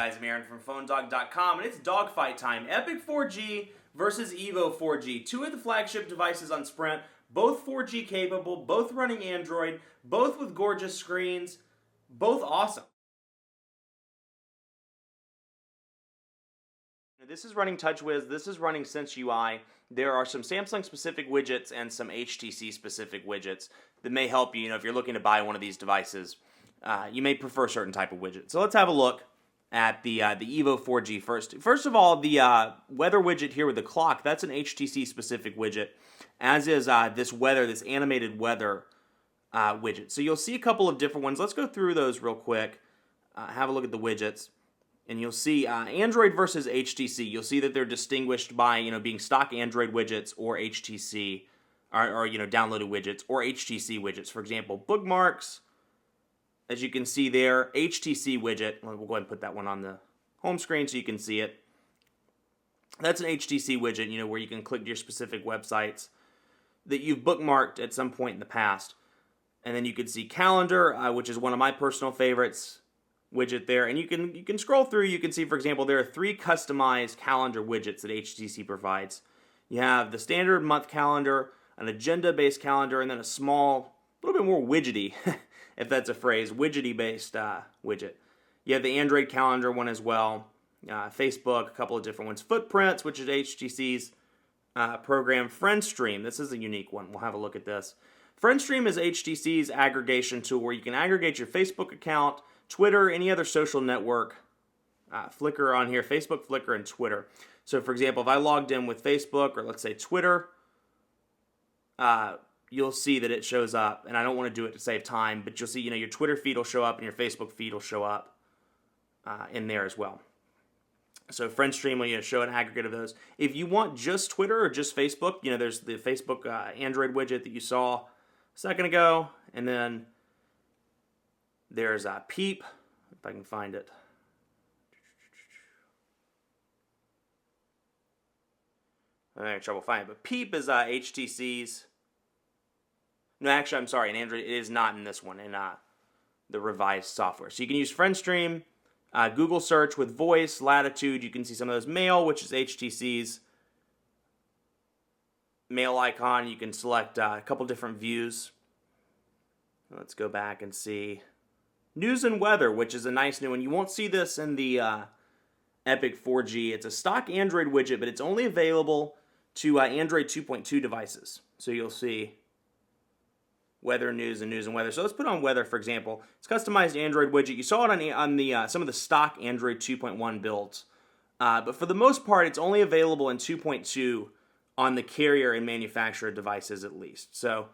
guys? I'm Aaron from PhoneDog.com, and it's Dogfight time. Epic 4G versus EVO 4G. Two of the flagship devices on Sprint, both 4G capable, both running Android, both with gorgeous screens, both awesome. This is running TouchWiz, this is running SenseUI. There are some Samsung-specific widgets and some HTC-specific widgets that may help you, if you're looking to buy one of these devices. You may prefer a certain type of widget. So let's have a look at the EVO 4G first. First of all, the weather widget here with the clock, that's an HTC-specific widget, as is this animated weather widget. So you'll see a couple of different ones. Let's go through those real quick. Have a look at the widgets. And you'll see Android versus HTC. You'll see that they're distinguished by being stock Android widgets or HTC, or downloaded widgets or HTC widgets. For example, bookmarks, as you can see there, HTC widget. We'll go ahead and put that one on the home screen so you can see it. That's an HTC widget, where you can click to your specific websites that you've bookmarked at some point in the past. And then you can see calendar, which is one of my personal favorites. Widget there, and you can scroll through. You can see, for example, there are 3 customized calendar widgets that HTC provides. You have the standard month calendar, an agenda-based calendar, and then a small, a little bit more widgety, if that's a phrase, widgety-based widget. You have the Android calendar one as well, Facebook, a couple of different ones. Footprints, which is HTC's program. FriendStream, this is a unique one. We'll have a look at this. FriendStream is HTC's aggregation tool where you can aggregate your Facebook account, Twitter, any other social network, Flickr on here, Facebook, Flickr, and Twitter. So, for example, if I logged in with Facebook or let's say Twitter, you'll see that it shows up. And I don't want to do it to save time, but you'll see, your Twitter feed will show up and your Facebook feed will show up in there as well. So, FriendStream will show an aggregate of those. If you want just Twitter or just Facebook, there's the Facebook Android widget that you saw a second ago, and then there's Peep, if I can find it. I'm having trouble finding it, but Peep is HTC's. No, actually, I'm sorry, in Android, it is not in this one, in the revised software. So you can use FriendStream, Google search with voice, latitude. You can see some of those. Mail, which is HTC's mail icon. You can select a couple different views. Let's go back and see. News and weather, which is a nice new one. You won't see this in the Epic 4G. It's a stock Android widget, but it's only available to Android 2.2 devices. So you'll see weather, news, and weather. So let's put on weather, for example. It's customized Android widget. You saw it on the some of the stock Android 2.1 builds. But for the most part, it's only available in 2.2 on the carrier and manufacturer devices at least. So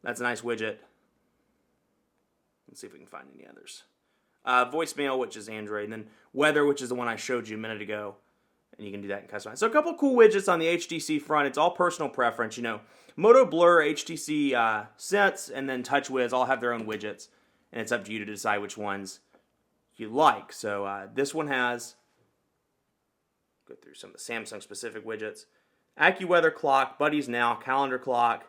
that's a nice widget. Let's see if we can find any others. Voicemail, which is Android, and then weather, which is the one I showed you a minute ago, and you can do that in customize. So a couple cool widgets on the HTC front. It's all personal preference, Moto Blur, HTC Sense, and then TouchWiz all have their own widgets, and it's up to you to decide which ones you like. So this one has, go through some of the Samsung-specific widgets, AccuWeather clock, Buddies Now, calendar clock,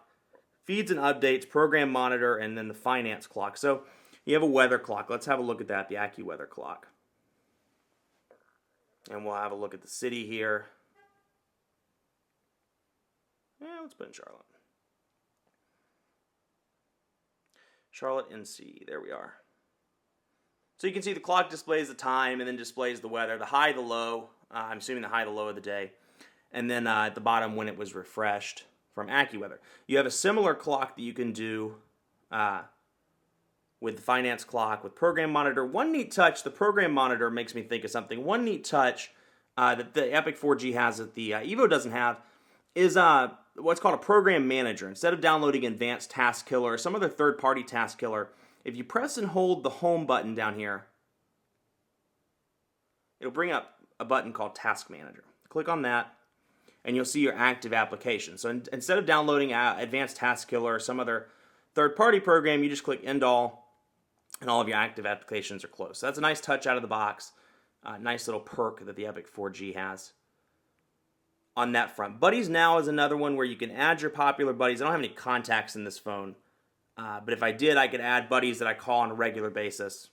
feeds and updates, program monitor, and then the finance clock. So you have a weather clock. Let's have a look at that, the AccuWeather clock. And we'll have a look at the city here. Yeah, let's put in Charlotte. Charlotte, NC. There we are. So you can see the clock displays the time and then displays the weather, the high, the low. I'm assuming the high, the low of the day. And then at the bottom when it was refreshed from AccuWeather. You have a similar clock that you can do with the finance clock, with program monitor. One neat touch, the program monitor makes me think of something. One neat touch that the Epic 4G has that the EVO doesn't have is what's called a program manager. Instead of downloading Advanced Task Killer or some other third-party task killer, if you press and hold the home button down here, it'll bring up a button called Task Manager. Click on that, and you'll see your active application. So instead of downloading Advanced Task Killer or some other third-party program, you just click End All, and all of your active applications are closed. So that's a nice touch out of the box. Nice little perk that the Epic 4G has on that front. Buddies Now is another one where you can add your popular buddies. I don't have any contacts in this phone, but if I did, I could add buddies that I call on a regular basis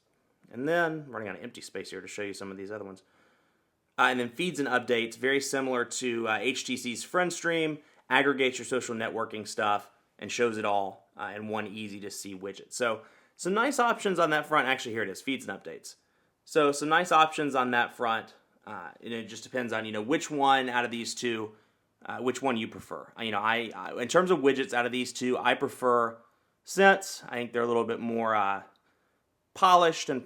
And then, I'm running out of empty space here to show you some of these other ones. And then feeds and updates, very similar to HTC's FriendStream, aggregates your social networking stuff and shows it all in one easy-to-see widget. So some nice options on that front. Actually, here it is, feeds and updates. So some nice options on that front. And it just depends on, which one out of these two, which one you prefer. I in terms of widgets out of these two, I prefer Sense. I think they're a little bit more polished and,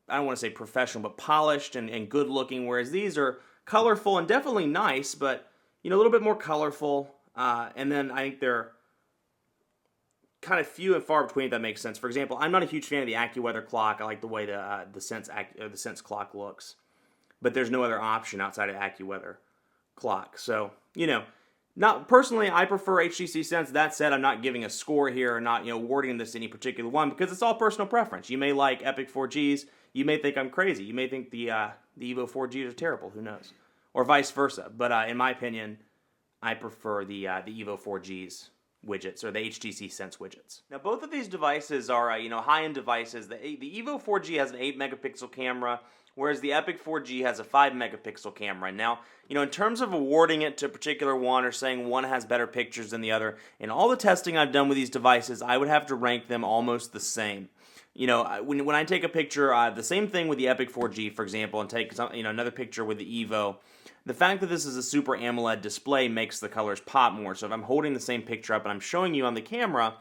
I don't want to say professional, but polished and good looking, whereas these are colorful and definitely nice, but, a little bit more colorful. And then I think they're kind of few and far between, if that makes sense. For example, I'm not a huge fan of the AccuWeather clock. I like the way the Sense clock looks, but there's no other option outside of AccuWeather clock. So, not personally, I prefer HTC Sense. That said, I'm not giving a score here or not, awarding this to any particular one because it's all personal preference. You may like Epic 4Gs. You may think I'm crazy. You may think the EVO 4Gs are terrible. Who knows? Or vice versa. But in my opinion, I prefer the EVO 4Gs widgets or the HTC Sense widgets. Now, both of these devices are high-end devices. The EVO 4G has an 8-megapixel camera, whereas the Epic 4G has a 5-megapixel camera. Now, in terms of awarding it to a particular one or saying one has better pictures than the other, in all the testing I've done with these devices, I would have to rank them almost the same. When I take a picture, the same thing with the Epic 4G, for example, and take another picture with the EVO, the fact that this is a Super AMOLED display makes the colors pop more. So if I'm holding the same picture up and I'm showing you on the camera,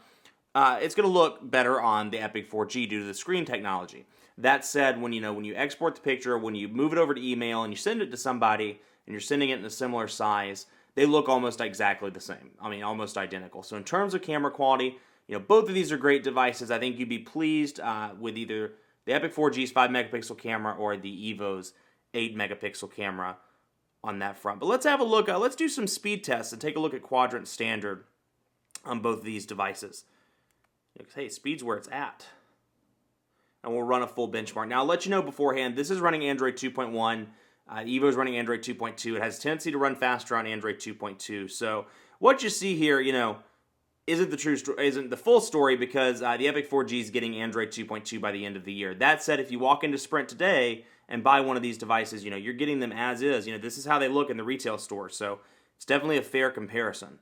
it's going to look better on the Epic 4G due to the screen technology. That said, when you export the picture, when you move it over to email and you send it to somebody and you're sending it in a similar size, they look almost exactly the same. Almost identical. So in terms of camera quality, both of these are great devices. I think you'd be pleased with either the Epic 4G's 5-megapixel camera or the EVO's 8-megapixel camera on that front. But let's have a look. Let's do some speed tests and take a look at quadrant standard on both of these devices. Hey, speed's where it's at. And we'll run a full benchmark. Now, I'll let you know beforehand, this is running Android 2.1. EVO is running Android 2.2. It has a tendency to run faster on Android 2.2. So what you see here, isn't the full story because the Epic 4G is getting Android 2.2 by the end of the year. That said, if you walk into Sprint today and buy one of these devices, you're getting them as is. This is how they look in the retail store. So it's definitely a fair comparison.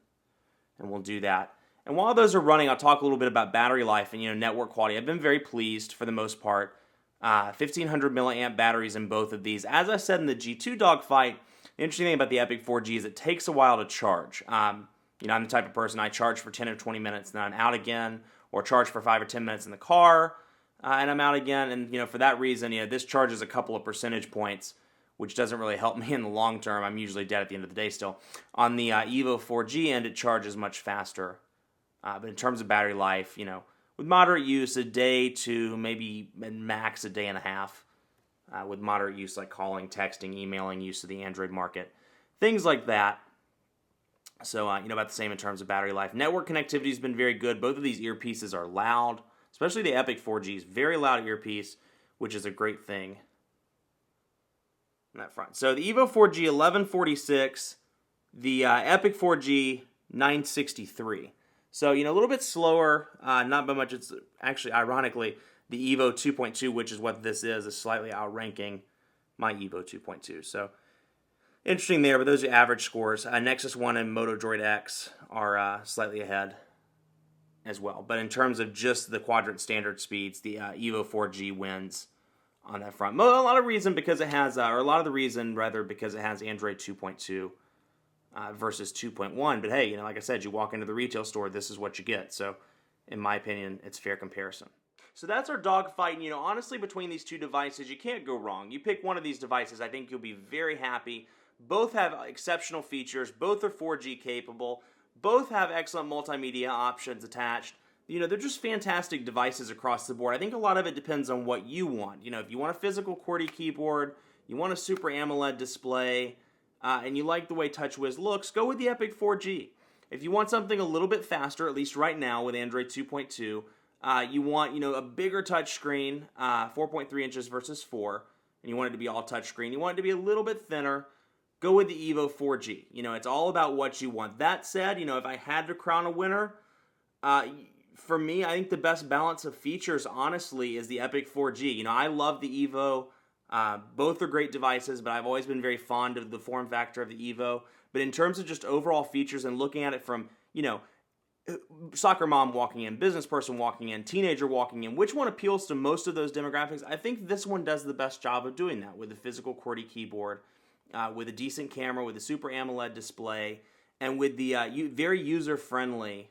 And we'll do that. And while those are running, I'll talk a little bit about battery life and network quality. I've been very pleased for the most part. 1500 milliamp batteries in both of these. As I said in the G2 Dogfight, the interesting thing about the Epic 4G is it takes a while to charge. I'm the type of person I charge for 10 or 20 minutes and then I'm out again, or charge for 5 or 10 minutes in the car and I'm out again. And for that reason, this charges a couple of percentage points, which doesn't really help me in the long term. I'm usually dead at the end of the day still. On the EVO 4G end, it charges much faster. But in terms of battery life, with moderate use, a day to maybe max a day and a half. With moderate use like calling, texting, emailing, use of the Android market, things like that. So, about the same in terms of battery life. Network connectivity has been very good. Both of these earpieces are loud, especially the Epic 4G is very loud earpiece, which is a great thing on that front. So the EVO 4G 1146, the Epic 4G 963. So, a little bit slower, not by much. It's actually, ironically, the EVO 2.2, which is what this is slightly outranking my EVO 2.2. So, interesting there, but those are average scores. Nexus 1 and Moto Droid X are slightly ahead as well. But in terms of just the quadrant standard speeds, the EVO 4G wins on that front. A lot of the reason because it has Android 2.2. Versus 2.1, but hey, like I said, you walk into the retail store, this is what you get. So, in my opinion, it's fair comparison. So that's our dogfight. And, honestly, between these two devices, you can't go wrong. You pick one of these devices, I think you'll be very happy. Both have exceptional features. Both are 4G capable. Both have excellent multimedia options attached. They're just fantastic devices across the board. I think a lot of it depends on what you want. If you want a physical QWERTY keyboard, you want a Super AMOLED display, and you like the way TouchWiz looks, go with the Epic 4G. If you want something a little bit faster, at least right now with Android 2.2, you want a bigger touchscreen, 4.3 inches versus 4, and you want it to be all touchscreen. You want it to be a little bit thinner, go with the EVO 4G. It's all about what you want. That said, if I had to crown a winner, for me, I think the best balance of features, honestly, is the Epic 4G. You know, I love the EVO. Both are great devices, but I've always been very fond of the form factor of the EVO. But in terms of just overall features and looking at it from, you know, soccer mom walking in, business person walking in, teenager walking in, which one appeals to most of those demographics? I think this one does the best job of doing that with a physical QWERTY keyboard, with a decent camera, with a Super AMOLED display, and with the very user-friendly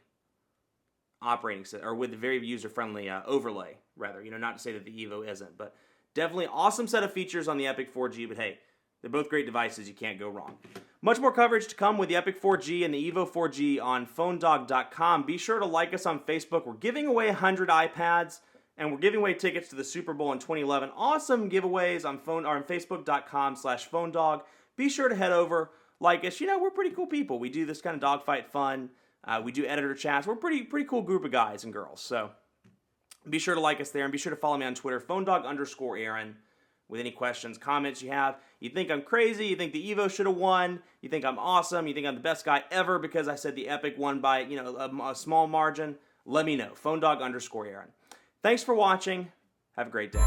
operating system, or with the very user-friendly overlay, rather. You know, not to say that the EVO isn't, but definitely awesome set of features on the Epic 4G, but hey, they're both great devices. You can't go wrong. Much more coverage to come with the Epic 4G and the EVO 4G on PhoneDog.com. Be sure to like us on Facebook. We're giving away 100 iPads, and we're giving away tickets to the Super Bowl in 2011. Awesome giveaways on Facebook.com/PhoneDog. Be sure to head over, like us. You know, we're pretty cool people. We do this kind of dogfight fun. We do editor chats. We're pretty cool group of guys and girls. So be sure to like us there, and be sure to follow me on Twitter, PhoneDog_Aaron. With any questions, comments you have. You think I'm crazy, you think the EVO should have won, you think I'm awesome, you think I'm the best guy ever because I said the Epic won by, you know, a small margin, let me know. PhoneDog_Aaron. Thanks for watching. Have a great day.